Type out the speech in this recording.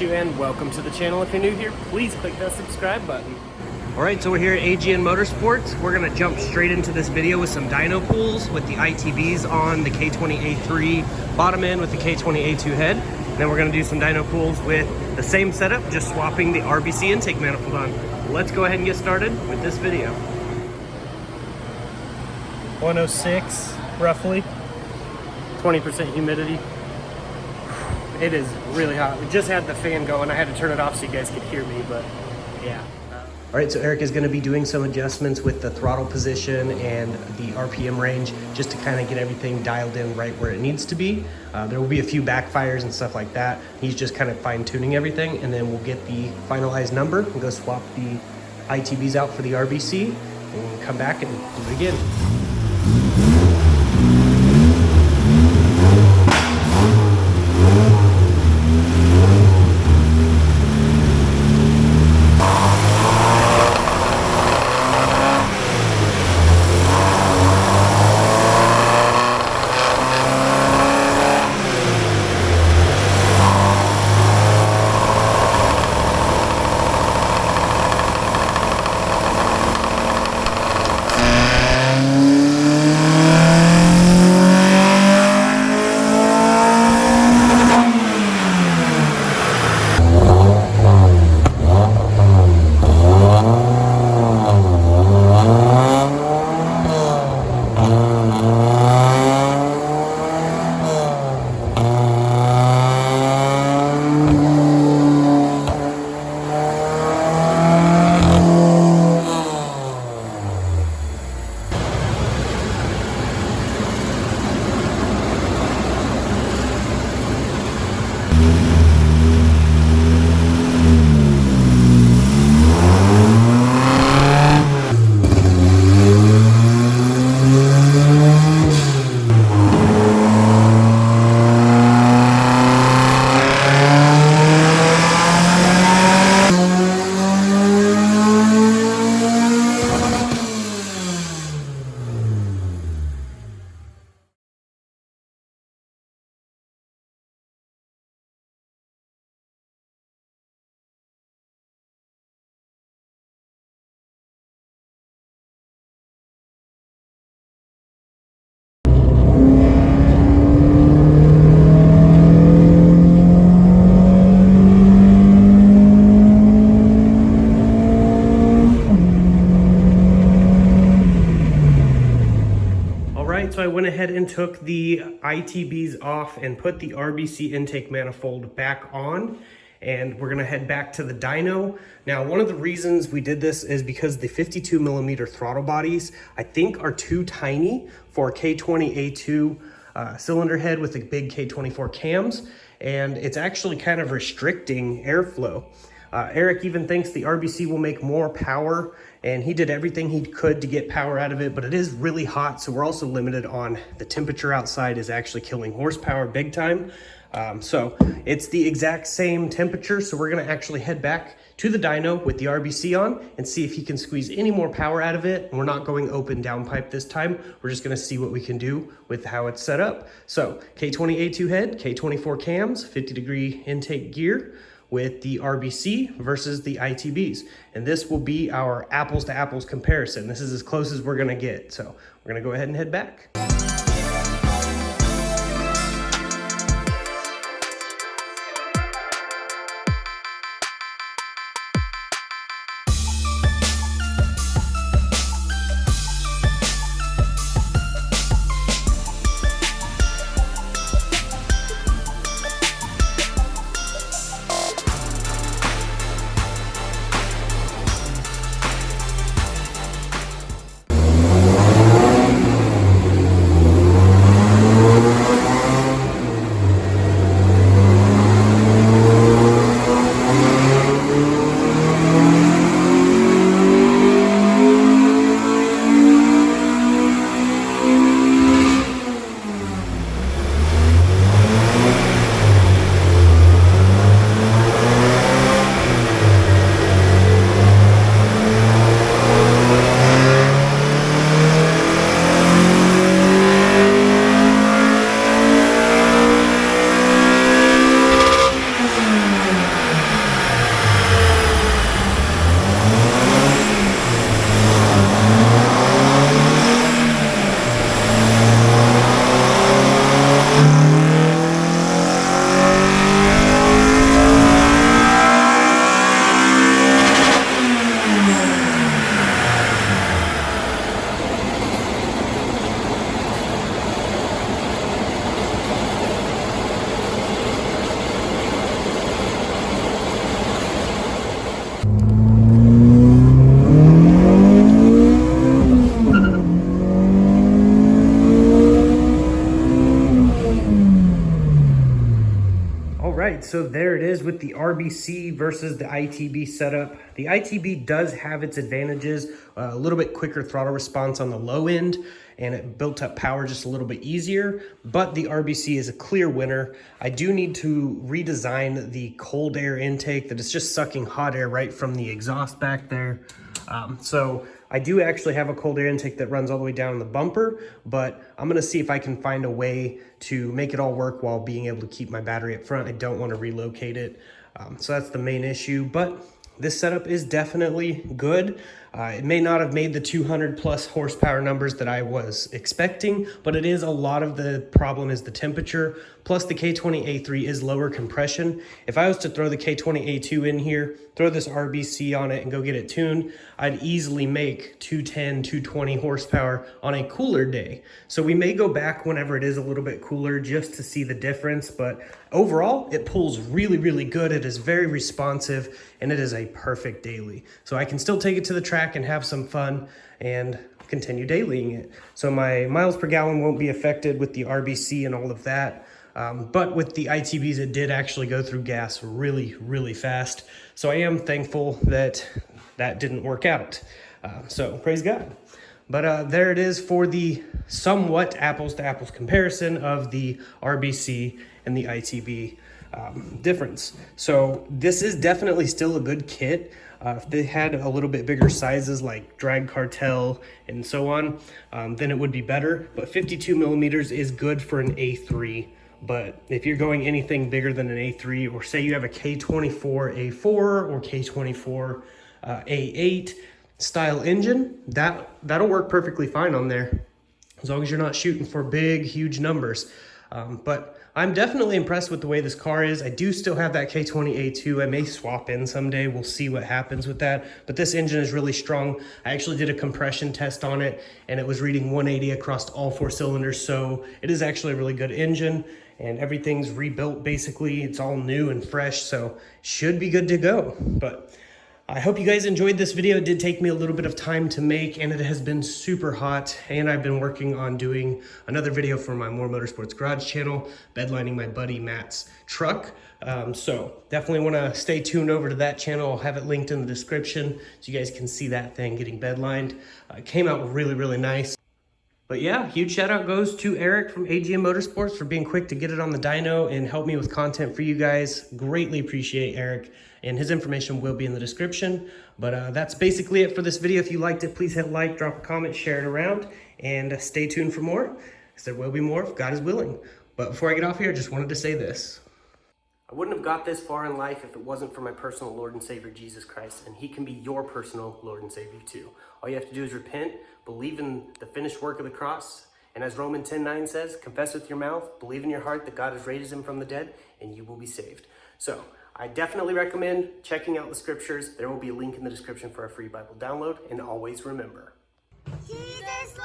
you, and welcome to the channel. If you're new here, please click that subscribe button. Alright, so we're here at AGN Motorsports. We're going to jump straight into this video with some dyno pulls with the ITBs on the K20A3 bottom end with the K20A2 head. And then we're going to do some dyno pulls with the same setup, just swapping the RBC intake manifold on. Let's go ahead and get started with this video. 106 roughly, 20% humidity. It is really hot. We just had the fan going. I had to turn it off so you guys could hear me, but yeah. All right, so Eric is going to be doing some adjustments with the throttle position and the RPM range just to kind of get everything dialed in right where it needs to be. There will be a few backfires and stuff like that. He's just kind of fine-tuning everything, and then we'll get the finalized number and go swap the ITBs out for the RBC and come back and do it again. So I went ahead and took the ITBs off and put the RBC intake manifold back on, and we're gonna head back to the dyno. Now, one of the reasons we did this is because the 52mm throttle bodies, I think, are too tiny for a K20A2 cylinder head with the big K24 cams, and it's actually kind of restricting airflow. Eric even thinks the RBC will make more power, and he did everything he could to get power out of it, but it is really hot, so we're also limited on the temperature outside is actually killing horsepower big time. So it's the exact same temperature, so we're gonna actually head back to the dyno with the RBC on and see if he can squeeze any more power out of it. And we're not going open downpipe this time. We're just gonna see what we can do with how it's set up. So K20A2 head, K24 cams, 50-degree intake gear, with the RBC versus the ITBs. And this will be our apples to apples comparison. This is as close as we're gonna get. So we're gonna go ahead and head back. so there it is with the RBC versus the ITB setup. The ITB does have its advantages, a little bit quicker throttle response on the low end, and it built up power just a little bit easier, but the RBC is a clear winner. I do need to redesign the cold air intake that is just sucking hot air right from the exhaust back there. So I do actually have a cold air intake that runs all the way down the bumper, but I'm gonna see if I can find a way to make it all work while being able to keep my battery up front. I don't wanna relocate it. So that's the main issue, but this setup is definitely good. It may not have made the 200 plus horsepower numbers that I was expecting, but it is a lot of the problem is the temperature. Plus the K20A3 is lower compression. If I was to throw the K20A2 in here, throw this RBC on it and go get it tuned, I'd easily make 210, 220 horsepower on a cooler day. So we may go back whenever it is a little bit cooler just to see the difference, but overall it pulls really, really good. It is very responsive and it is a perfect daily. So I can still take it to the track and have some fun and continue dailying it. So my miles per gallon won't be affected with the RBC and all of that. But with the ITBs, it did actually go through gas really, really fast. So I am thankful that that didn't work out. So praise God. But there it is for the somewhat apples to apples comparison of the RBC and the ITB difference. So this is definitely still a good kit. If they had a little bit bigger sizes like Drag Cartel and so on, then it would be better. But 52 millimeters is good for an A3. But if you're going anything bigger than an A3, or say you have a K24 A4 or K24 A8 style engine, that'll work perfectly fine on there, as long as you're not shooting for big, huge numbers. But I'm definitely impressed with the way this car is. I do still have that K20A2. I may swap in someday. We'll see what happens with that. But this engine is really strong. I actually did a compression test on it, and it was reading 180 across all 4 cylinders. So it is actually a really good engine, and everything's rebuilt basically. It's all new and fresh, so should be good to go. But I hope you guys enjoyed this video. It did take me a little bit of time to make, and it has been super hot, and I've been working on doing another video for my More Motorsports Garage channel, bedlining my buddy Matt's truck. So definitely want to stay tuned over to that channel. I'll have it linked in the description so you guys can see that thing getting bedlined. It came out really, really nice. But yeah, huge shout out goes to Eric from AGM Motorsports for being quick to get it on the dyno and help me with content for you guys. Greatly appreciate Eric, and his information will be in the description. But that's basically it for this video. If you liked it, please hit like, drop a comment, share it around, and stay tuned for more, because there will be more if God is willing. But before I get off here, I just wanted to say this. I wouldn't have got this far in life if it wasn't for my personal Lord and Savior, Jesus Christ, and he can be your personal Lord and Savior too. All you have to do is repent, believe in the finished work of the cross, and as Romans 10:9 says, confess with your mouth, believe in your heart that God has raised him from the dead, and you will be saved. So I definitely recommend checking out the scriptures. There will be a link in the description for a free Bible download, and always remember, Jesus